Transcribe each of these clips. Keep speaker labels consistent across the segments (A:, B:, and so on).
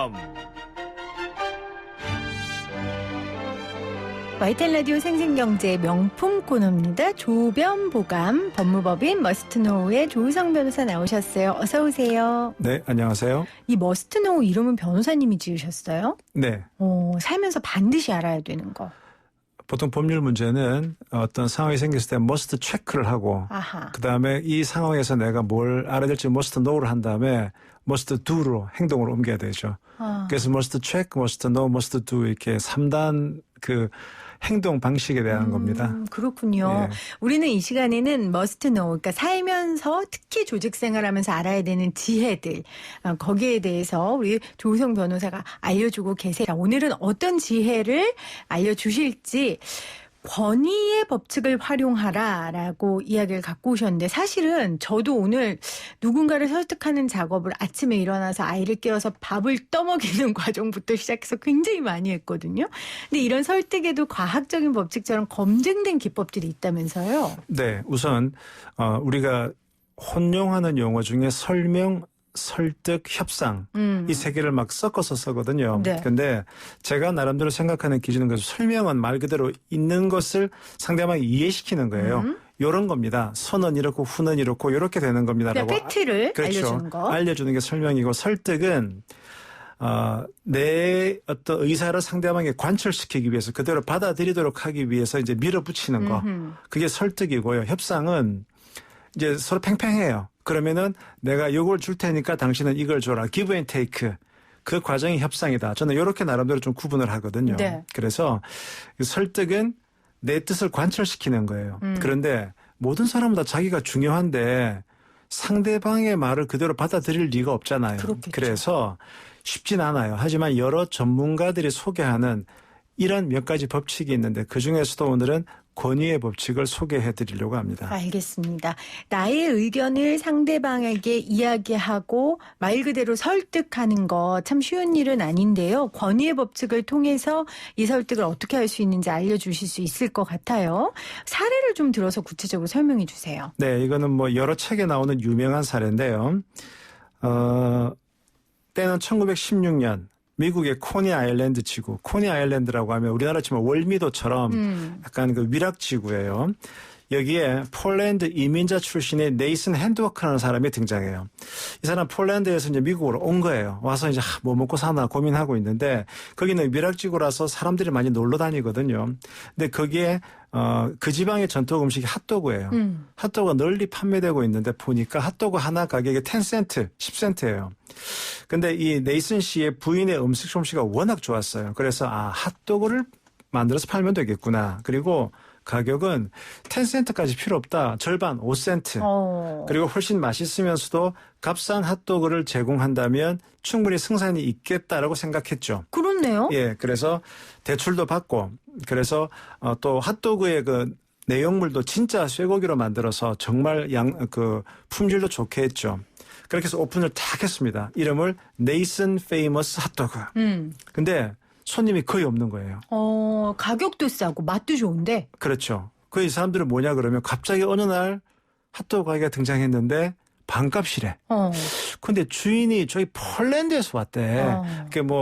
A: 조변보감.
B: YTN 라디오 생생경제 명품 코너입니다. 조변보감 법무법인 머스트노우의 조우성 변호사 나오셨어요. 어서 오세요.
C: 네, 안녕하세요.
B: 이 머스트노우 이름은 변호사님이 지으셨어요?
C: 네.
B: 살면서 반드시 알아야 되는 거.
C: 보통 법률 문제는 어떤 상황이 생겼을 때 must 체크를 하고 그다음에 이 상황에서 내가 뭘 알아야 될지 must know를 한 다음에 must do로 행동으로 옮겨야 되죠. 그래서 must check, must know, must do 이렇게 3단 그 행동 방식에 대한 겁니다.
B: 그렇군요.
C: 네.
B: 우리는 이 시간에는 must know, 그러니까 살면서 특히 조직 생활하면서 알아야 되는 지혜들, 거기에 대해서 우리 조우성 변호사가 알려주고 계세요. 오늘은 어떤 지혜를 알려주실지 권위의 법칙을 활용하라라고 이야기를 갖고 오셨는데, 사실은 저도 오늘 누군가를 설득하는 작업을 아침에 일어나서 아이를 깨워서 밥을 떠먹이는 과정부터 시작해서 굉장히 많이 했거든요. 근데 이런 설득에도 과학적인 법칙처럼 검증된 기법들이 있다면서요?
C: 네, 우선 우리가 혼용하는 용어 중에 설명, 설득, 협상 이 세 개를 막 섞어서 쓰거든요.
B: 네.
C: 근데 제가 나름대로 생각하는 기준은 그래서 설명은 말 그대로 있는 것을 상대방이 이해시키는 거예요. 이런 겁니다. 선은 이렇고 후는 이렇고 이렇게 되는 겁니다라고.
B: 그러니까 팩트를
C: 그렇죠.
B: 알려주는 거.
C: 알려주는 게 설명이고, 설득은 내 어떤 의사를 상대방에게 관철시키기 위해서 그대로 받아들이도록 하기 위해서 이제 밀어붙이는 거. 그게 설득이고요. 협상은 이제 서로 팽팽해요. 그러면은 내가 이걸 줄 테니까 당신은 이걸 줘라. give and take. 그 과정이 협상이다. 저는 이렇게 나름대로 좀 구분을 하거든요.
B: 네.
C: 그래서 설득은 내 뜻을 관철시키는 거예요. 그런데 모든 사람은 다 자기가 중요한데 상대방의 말을 그대로 받아들일 리가 없잖아요.
B: 그렇겠죠.
C: 그래서 쉽진 않아요. 하지만 여러 전문가들이 소개하는 이런 몇 가지 법칙이 있는데 그중에서도 오늘은 권위의 법칙을 소개해 드리려고 합니다.
B: 알겠습니다. 나의 의견을 상대방에게 이야기하고 말 그대로 설득하는 거 참 쉬운 일은 아닌데요. 권위의 법칙을 통해서 이 설득을 어떻게 할 수 있는지 알려주실 수 있을 것 같아요. 사례를 좀 들어서 구체적으로 설명해 주세요.
C: 네, 이거는 뭐 여러 책에 나오는 유명한 사례인데요. 때는 1916년 미국의 코니 아일랜드 지구, 코니 아일랜드라고 하면 우리나라 치면 월미도처럼 약간 그 위락지구예요. 여기에 폴란드 이민자 출신의 네이슨 핸드워크라는 사람이 등장해요. 이 사람 폴란드에서 이제 미국으로 온 거예요. 와서 이제 뭐 먹고 사나 고민하고 있는데 거기는 위락지구라서 사람들이 많이 놀러 다니거든요. 근데 거기에 그 지방의 전통 음식이 핫도그예요. 핫도그가 널리 판매되고 있는데 보니까 핫도그 하나 가격이 10센트, 10센트예요. 근데 이 네이슨 씨의 부인의 음식 솜씨가 워낙 좋았어요. 그래서 핫도그를 만들어서 팔면 되겠구나. 그리고 가격은 10센트까지 필요 없다. 절반 5센트. 그리고 훨씬 맛있으면서도 값싼 핫도그를 제공한다면 충분히 승산이 있겠다라고 생각했죠.
B: 그렇네요.
C: 예, 그래서 대출도 받고 그래서 또 핫도그의 그 내용물도 진짜 쇠고기로 만들어서 정말 품질도 좋게 했죠. 그렇게 해서 오픈을 딱 했습니다. 이름을 네이슨 페이머스 핫도그. 근데 손님이 거의 없는 거예요.
B: 가격도 싸고 맛도 좋은데.
C: 그렇죠. 이 사람들은 뭐냐 그러면 갑자기 어느 날 핫도그 가게가 등장했는데 반값이래. 근데 주인이 저기 폴란드에서 왔대.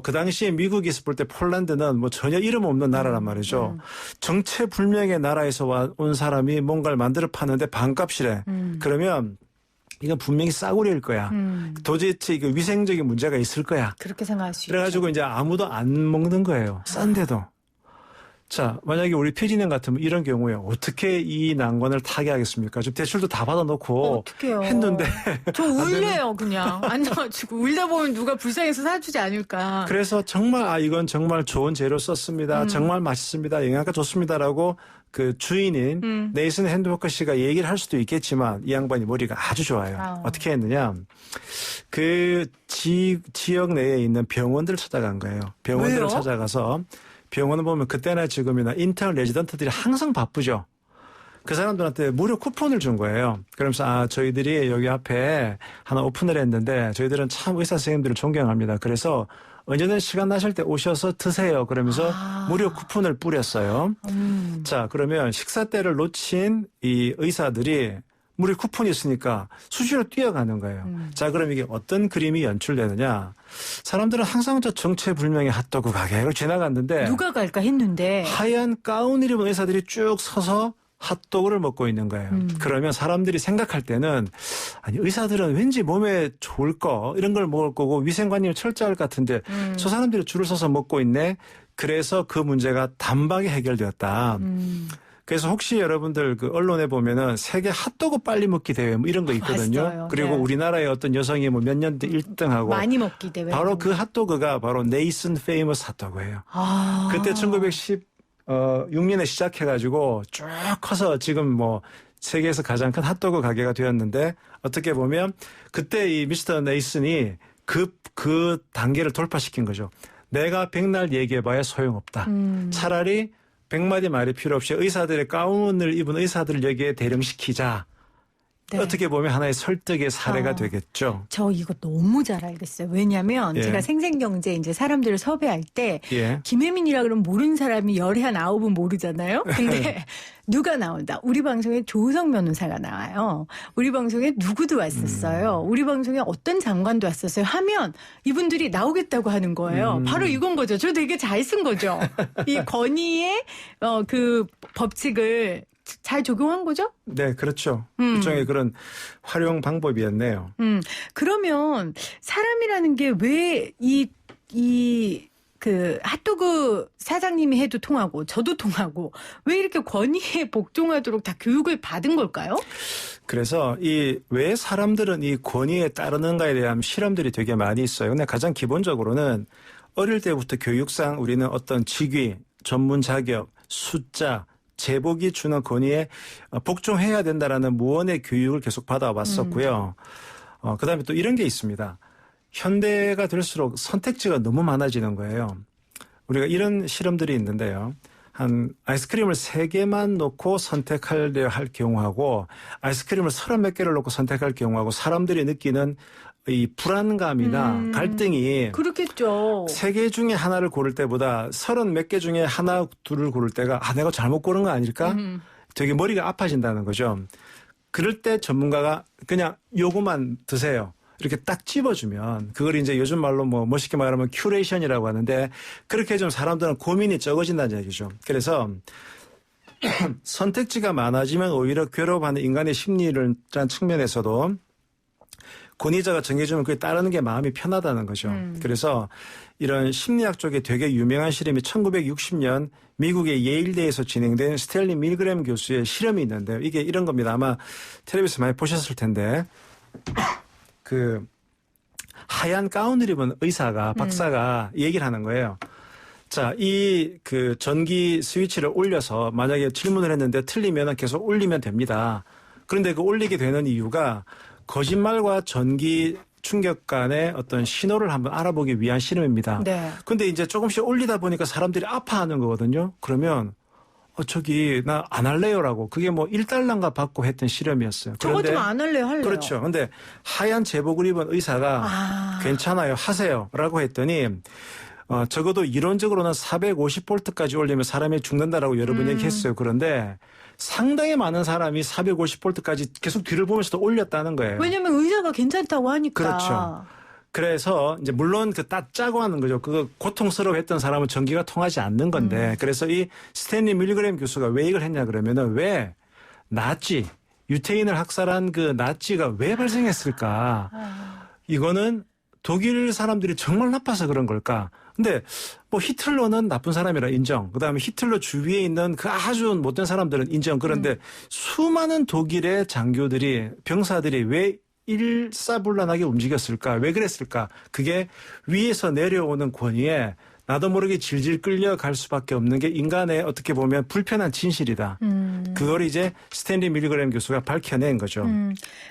C: 그 당시에 미국이 있을 때 폴란드는 뭐 전혀 이름 없는 나라란 말이죠. 정체불명의 나라에서 온 사람이 뭔가를 만들어 파는데 반값이래. 그러면 이건 분명히 싸구려일 거야. 도대체 이거 위생적인 문제가 있을 거야.
B: 그렇게 생각할 수 있죠.
C: 그래가지고 이제 아무도 안 먹는 거예요. 싼데도. 자, 만약에 우리 표진형 같으면 이런 경우에 어떻게 이 난관을 타개하겠습니까? 지금 대출도 다 받아놓고
B: 어떡해요.
C: 했는데.
B: 저 울래요, 그냥. 앉아가지고 울다 보면 누가 불쌍해서 사주지 않을까.
C: 그래서 정말 이건 정말 좋은 재료 썼습니다. 정말 맛있습니다. 영양가 좋습니다라고 그 주인인 네이슨 핸드워커 씨가 얘기를 할 수도 있겠지만 이 양반이 머리가 아주 좋아요. 어떻게 했느냐. 그 지역 내에 있는 병원들을 찾아간 거예요. 병원들을
B: 왜요?
C: 찾아가서 병원을 보면 그때나 지금이나 인턴 레지던트들이 항상 바쁘죠. 그 사람들한테 무료 쿠폰을 준 거예요. 그러면서 저희들이 여기 앞에 하나 오픈을 했는데 저희들은 참 의사 선생님들을 존경합니다. 그래서 언제든 시간 나실 때 오셔서 드세요. 그러면서 무료 쿠폰을 뿌렸어요. 자, 그러면 식사 때를 놓친 이 의사들이 우리 쿠폰이 있으니까 수시로 뛰어가는 거예요. 자, 그럼 이게 어떤 그림이 연출되느냐. 사람들은 항상 저 정체불명의 핫도그 가게를 지나갔는데
B: 누가 갈까 했는데
C: 하얀 가운을 입은 의사들이 쭉 서서 핫도그를 먹고 있는 거예요. 그러면 사람들이 생각할 때는 아니 의사들은 왠지 몸에 좋을 거 이런 걸 먹을 거고 위생관념이 철저할 것 같은데 저 사람들이 줄을 서서 먹고 있네. 그래서 그 문제가 단박에 해결되었다. 그래서 혹시 여러분들 그 언론에 보면은 세계 핫도그 빨리 먹기 대회 뭐 이런 거 있거든요.
B: 봤어요.
C: 그리고
B: 네.
C: 우리나라의 어떤 여성이 뭐 몇 년대 1등하고
B: 많이 먹기 대회.
C: 바로 그 핫도그가 바로 네이슨 페이머스 핫도그예요.
B: 아.
C: 그때 1916년에 시작해가지고 쭉 커서 지금 뭐 세계에서 가장 큰 핫도그 가게가 되었는데 어떻게 보면 그때 이 미스터 네이슨이 그 단계를 돌파시킨 거죠. 내가 백날 얘기해봐야 소용없다. 차라리 100마디 말이 필요 없이 의사들의 가운을 입은 의사들을 여기에 대령시키자.
B: 네.
C: 어떻게 보면 하나의 설득의 사례가
B: 아.
C: 되겠죠.
B: 저 이거 너무 잘 알겠어요. 왜냐하면
C: 예.
B: 제가 생생경제 이제 사람들을 섭외할 때
C: 예.
B: 김혜민이라 그러면 모르는 사람이 열에 한 9은 모르잖아요. 근데 누가 나온다. 우리 방송에 조성 변호사가 나와요. 우리 방송에 누구도 왔었어요. 우리 방송에 어떤 장관도 왔었어요. 하면 이분들이 나오겠다고 하는 거예요. 바로 이건 거죠. 저 되게 잘 쓴 거죠. 이 권위의 그 법칙을 잘 적용한 거죠?
C: 네, 그렇죠. 일종의 그런 활용 방법이었네요.
B: 그러면 사람이라는 게 왜 그 핫도그 사장님이 해도 통하고 저도 통하고 왜 이렇게 권위에 복종하도록 다 교육을 받은 걸까요?
C: 그래서 왜 사람들은 이 권위에 따르는가에 대한 실험들이 되게 많이 있어요. 근데 가장 기본적으로는 어릴 때부터 교육상 우리는 어떤 직위, 전문 자격, 숫자, 제복이 주는 권위에 복종해야 된다라는 무언의 교육을 계속 받아왔었고요. 그다음에 또 이런 게 있습니다. 현대가 될수록 선택지가 너무 많아지는 거예요. 우리가 이런 실험들이 있는데요. 한 아이스크림을 3개만 놓고 선택하려 할 경우하고 아이스크림을 30몇 개를 놓고 선택할 경우하고 사람들이 느끼는 이 불안감이나 갈등이
B: 그렇겠죠.
C: 3개 중에 하나를 고를 때보다 30몇 개 중에 하나, 둘을 고를 때가 내가 잘못 고른 거 아닐까? 되게 머리가 아파진다는 거죠. 그럴 때 전문가가 그냥 요거만 드세요. 이렇게 딱 집어주면 그걸 이제 요즘 말로 뭐 멋있게 말하면 큐레이션이라고 하는데 그렇게 좀 사람들은 고민이 적어진다는 얘기죠. 그래서 선택지가 많아지면 오히려 괴로워하는 인간의 심리라는 측면에서도 권위자가 정해주면 그에 따르는 게 마음이 편하다는 거죠. 그래서 이런 심리학 쪽에 되게 유명한 실험이 1960년 미국의 예일대에서 진행된 스탠리 밀그램 교수의 실험이 있는데요. 이게 이런 겁니다. 아마 텔레비에서 많이 보셨을 텐데 그 하얀 가운을 입은 의사가 박사가 얘기를 하는 거예요. 자, 그 전기 스위치를 올려서 만약에 질문을 했는데 틀리면 계속 올리면 됩니다. 그런데 그 올리게 되는 이유가 거짓말과 전기 충격 간의 어떤 신호를 한번 알아보기 위한 실험입니다.
B: 네.
C: 근데 이제 조금씩 올리다 보니까 사람들이 아파하는 거거든요. 그러면 나 안 할래요라고 그게 뭐 1달러인가 받고 했던 실험이었어요.
B: 저 같으면 안 할래요, 할래요.
C: 그렇죠. 근데 하얀 제복을 입은 의사가 괜찮아요, 하세요라고 했더니 적어도 이론적으로는 450볼트까지 올리면 사람이 죽는다라고 여러 번 얘기했어요. 그런데 상당히 많은 사람이 450볼트까지 계속 뒤를 보면서도 올렸다는 거예요.
B: 왜냐면 의사가 괜찮다고 하니까.
C: 그렇죠. 그래서 이제 물론 그 딱 짜고 하는 거죠. 그거 고통스러워했던 사람은 전기가 통하지 않는 건데 그래서 이 스탠리 밀그램 교수가 왜 이걸 했냐 그러면은 왜 나치 유태인을 학살한 그 나치가 왜 발생했을까? 이거는 독일 사람들이 정말 나빠서 그런 걸까? 근데 뭐 히틀러는 나쁜 사람이라 인정. 그다음에 히틀러 주위에 있는 그 아주 못된 사람들은 인정. 그런데 수많은 독일의 장교들이 병사들이 왜 일사불란하게 움직였을까? 왜 그랬을까? 그게 위에서 내려오는 권위에 나도 모르게 질질 끌려갈 수밖에 없는 게 인간의 어떻게 보면 불편한 진실이다. 그걸 이제 스탠리 밀그램 교수가 밝혀낸 거죠.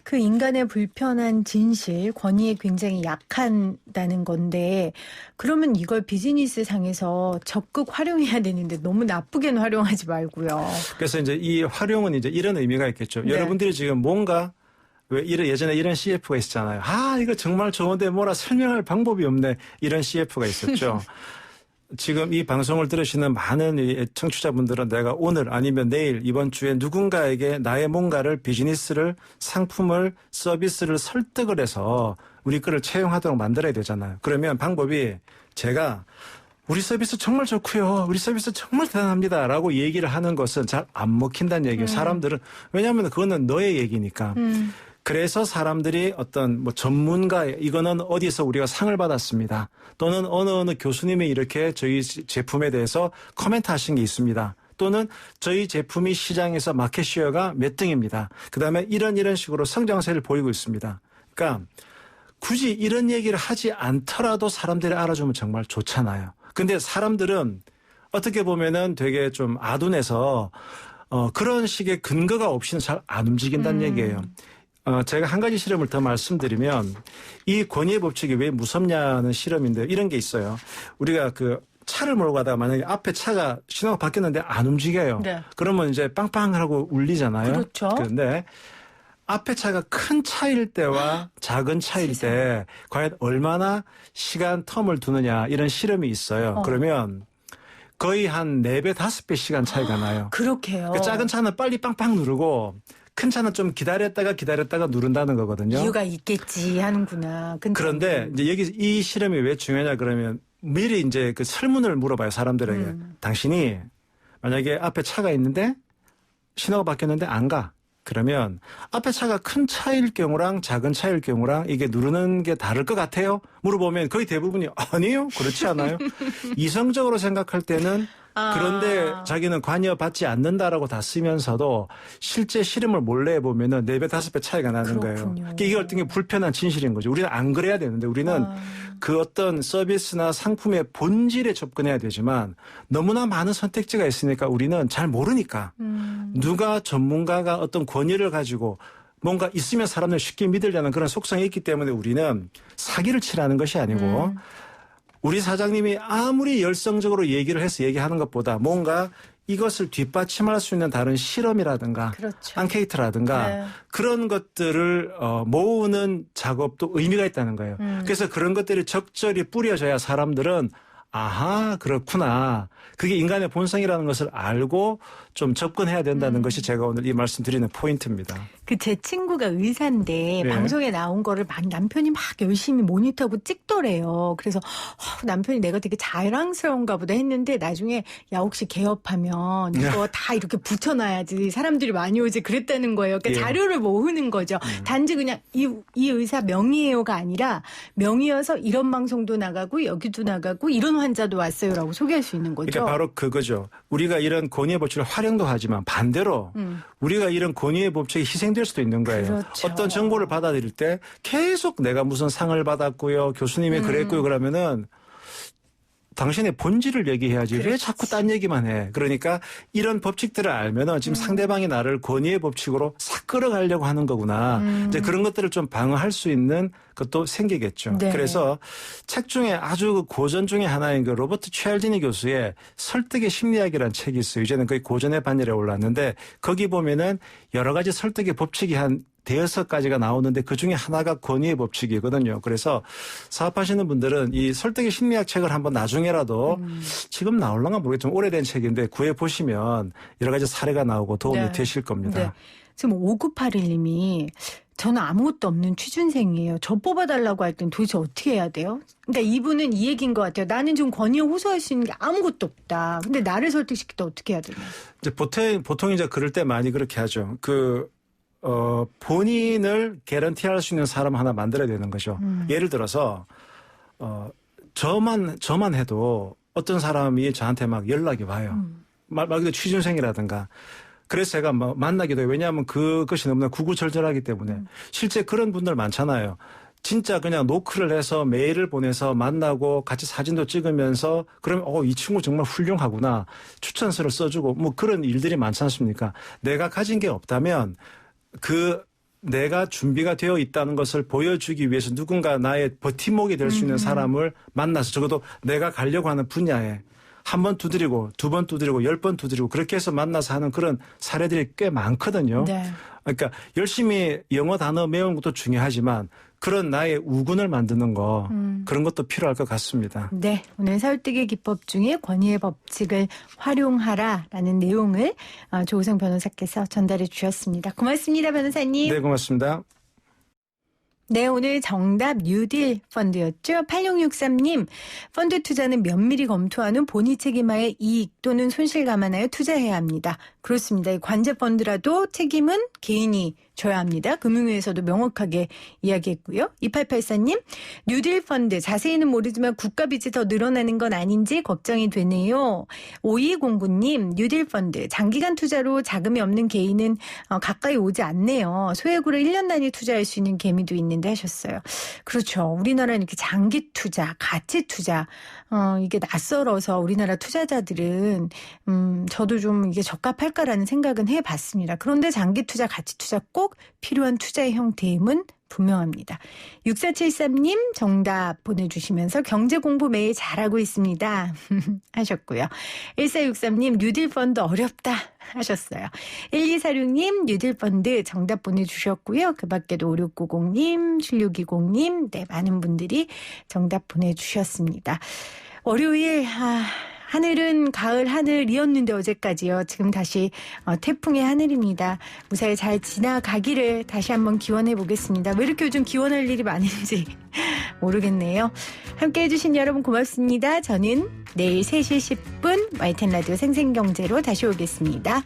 B: 그 인간의 불편한 진실, 권위에 굉장히 약한다는 건데 그러면 이걸 비즈니스 상에서 적극 활용해야 되는데 너무 나쁘게는 활용하지 말고요.
C: 그래서 이제 이 활용은 이제 이런 의미가 있겠죠.
B: 네.
C: 여러분들이 지금 뭔가 예전에 이런 CF가 있었잖아요. 이거 정말 좋은데 뭐라 설명할 방법이 없네. 이런 CF가 있었죠. 지금 이 방송을 들으시는 많은 이 청취자분들은 내가 오늘 아니면 내일 이번 주에 누군가에게 나의 뭔가를 비즈니스를 상품을 서비스를 설득을 해서 우리 거를 채용하도록 만들어야 되잖아요. 그러면 방법이 제가 우리 서비스 정말 좋고요. 우리 서비스 정말 대단합니다. 라고 얘기를 하는 것은 잘 안 먹힌다는 얘기예요. 사람들은. 왜냐하면 그거는 너의 얘기니까. 그래서 사람들이 어떤 뭐 전문가 이거는 어디서 우리가 상을 받았습니다. 또는 어느 교수님이 이렇게 저희 제품에 대해서 코멘트 하신 게 있습니다. 또는 저희 제품이 시장에서 마켓시어가 몇 등입니다. 그다음에 이런 식으로 성장세를 보이고 있습니다. 그러니까 굳이 이런 얘기를 하지 않더라도 사람들이 알아주면 정말 좋잖아요. 근데 사람들은 어떻게 보면은 되게 좀 아둔해서 그런 식의 근거가 없이는 잘 안 움직인다는 얘기예요. 제가 한 가지 실험을 더 말씀드리면 이 권위의 법칙이 왜 무섭냐는 실험인데 이런 게 있어요. 우리가 그 차를 몰고 가다가 만약에 앞에 차가 신호가 바뀌었는데 안 움직여요. 네. 그러면 이제 빵빵하고 울리잖아요.
B: 그렇죠.
C: 그런데 앞에 차가 큰 차일 때와 작은 차일 때 과연 얼마나 시간 텀을 두느냐 이런 실험이 있어요. 그러면 거의 한 4배, 5배 시간 차이가 나요.
B: 그렇게요.
C: 그 작은 차는 빨리 빵빵 누르고 큰 차는 좀 기다렸다가 누른다는 거거든요.
B: 이유가 있겠지 하는구나.
C: 그런데 이제 여기 이 실험이 왜 중요하냐 그러면 미리 이제 그 설문을 물어봐요. 사람들에게. 당신이 만약에 앞에 차가 있는데 신호가 바뀌었는데 안 가. 그러면 앞에 차가 큰 차일 경우랑 작은 차일 경우랑 이게 누르는 게 다를 것 같아요? 물어보면 거의 대부분이 아니에요. 그렇지 않아요. 이성적으로 생각할 때는 그런데 자기는 관여받지 않는다라고 다 쓰면서도 실제 실험을 몰래 해보면은 4배, 5배 차이가 나는
B: 그렇군요.
C: 거예요. 이게 어떤 게 불편한 진실인 거죠. 우리는 안 그래야 되는데 우리는 그 어떤 서비스나 상품의 본질에 접근해야 되지만 너무나 많은 선택지가 있으니까 우리는 잘 모르니까 누가 전문가가 어떤 권위를 가지고 뭔가 있으면 사람들 쉽게 믿으려는 그런 속성이 있기 때문에 우리는 사기를 치라는 것이 아니고 우리 사장님이 아무리 열성적으로 얘기를 해서 얘기하는 것보다 뭔가 이것을 뒷받침할 수 있는 다른 실험이라든가
B: 그렇죠.
C: 앙케이트라든가
B: 네.
C: 그런 것들을 모으는 작업도 의미가 있다는 거예요. 그래서 그런 것들이 적절히 뿌려져야 사람들은 아하 그렇구나. 그게 인간의 본성이라는 것을 알고 좀 접근해야 된다는 것이 제가 오늘 이 말씀 드리는 포인트입니다.
B: 그 제 친구가 의사인데
C: 네.
B: 방송에 나온 거를 남편이 막 열심히 모니터하고 찍더래요. 그래서 남편이 내가 되게 자랑스러운가 보다 했는데 나중에 야 혹시 개업하면 이거 다 이렇게 붙여놔야지 사람들이 많이 오지 그랬다는 거예요. 그러니까
C: 예.
B: 자료를 모으는 거죠. 단지 그냥 이 의사 명의예요가 아니라 명의여서 이런 방송도 나가고 여기도 나가고 이런 환자도 왔어요라고 소개할 수 있는 거죠.
C: 그러니까 바로 그거죠. 우리가 이런 권위의 법칙을 활용도 하지만 반대로 우리가 이런 권위의 법칙이 희생될 수도 있는 거예요.
B: 그렇죠.
C: 어떤 정보를 받아들일 때 계속 내가 무슨 상을 받았고요. 교수님이 그랬고요. 그러면은 당신의 본질을 얘기해야지.
B: 그렇지.
C: 왜 자꾸 딴 얘기만 해. 그러니까 이런 법칙들을 알면은 지금 상대방이 나를 권위의 법칙으로 싹 끌어가려고 하는 거구나. 이제 그런 것들을 좀 방어할 수 있는 것도 생기겠죠.
B: 네.
C: 그래서 책 중에 아주 고전 중에 하나인 그 로버트 찰디니 교수의 설득의 심리학이라는 책이 있어요. 이제는 거의 고전의 반열에 올랐는데 거기 보면은 여러 가지 설득의 법칙이 한 5가지가 나오는데 그중에 하나가 권위의 법칙이거든요. 그래서 사업하시는 분들은 이 설득의 심리학 책을 한번 나중에라도 지금 나올랑가 모르겠지만 오래된 책인데 구해보시면 여러 가지 사례가 나오고 도움이
B: 네.
C: 되실 겁니다.
B: 네. 지금 5981님이 저는 아무것도 없는 취준생이에요. 저 뽑아달라고 할 땐 도대체 어떻게 해야 돼요? 그러니까 이분은 이 얘기인 것 같아요. 나는 지금 권위에 호소할 수 있는 게 아무것도 없다. 근데 나를 설득시킬 때 어떻게 해야 되나?
C: 이제 보통 이제 그럴 때 많이 그렇게 하죠. 본인을 개런티할 수 있는 사람 하나 만들어야 되는 거죠. 예를 들어서, 저만 해도 어떤 사람이 저한테 막 연락이 와요. 말 그대로 취준생이라든가. 그래서 제가 만나기도 해요. 왜냐하면 그것이 너무나 구구절절하기 때문에. 실제 그런 분들 많잖아요. 진짜 그냥 노크를 해서 메일을 보내서 만나고 같이 사진도 찍으면서 그러면 이 친구 정말 훌륭하구나. 추천서를 써주고 뭐 그런 일들이 많지 않습니까? 내가 가진 게 없다면 내가 준비가 되어 있다는 것을 보여주기 위해서 누군가 나의 버팀목이 될 수 있는 사람을 만나서 적어도 내가 가려고 하는 분야에 한 번 두드리고 2번 두드리고 10번 두드리고 그렇게 해서 만나서 하는 그런 사례들이 꽤 많거든요.
B: 네.
C: 그러니까 열심히 영어 단어 외우는 것도 중요하지만 그런 나의 우군을 만드는 거 그런 것도 필요할 것 같습니다.
B: 네, 오늘 설득의 기법 중에 권위의 법칙을 활용하라라는 내용을 조우성 변호사께서 전달해 주셨습니다. 고맙습니다, 변호사님.
C: 네, 고맙습니다.
B: 네, 오늘 정답 뉴딜 펀드였죠. 8663님, 펀드 투자는 면밀히 검토한 후 본의 책임하에 이익 또는 손실 감안하여 투자해야 합니다. 그렇습니다. 이 관제 펀드라도 책임은 개인이 져야 합니다. 금융위에서도 명확하게 이야기했고요. 2884님, 뉴딜 펀드 자세히는 모르지만 국가 빚이 더 늘어나는 건 아닌지 걱정이 되네요. 5209님, 뉴딜 펀드 장기간 투자로 자금이 없는 개인은 가까이 오지 않네요. 소액으로 1년 단위 투자할 수 있는 개미도 있는데 하셨어요. 그렇죠. 우리나라는 이렇게 장기 투자, 가치 투자 이게 낯설어서 우리나라 투자자들은 저도 좀 이게 적합할까라는 생각은 해봤습니다. 그런데 장기 투자, 가치 투자 꼭 필요한 투자의 형태임은 분명합니다. 6473님 정답 보내주시면서 경제 공부 매일 잘하고 있습니다. 하셨고요. 1463님 뉴딜 펀드 어렵다 하셨어요. 1246님 뉴딜 펀드 정답 보내주셨고요. 그 밖에도 5690님, 7620님 네 많은 분들이 정답 보내주셨습니다. 월요일 하늘은 가을 하늘이었는데 어제까지요. 지금 다시 태풍의 하늘입니다. 무사히 잘 지나가기를 다시 한번 기원해 보겠습니다. 왜 이렇게 요즘 기원할 일이 많은지 모르겠네요. 함께해 주신 여러분 고맙습니다. 저는 내일 3시 10분 YTN 라디오 생생경제로 다시 오겠습니다.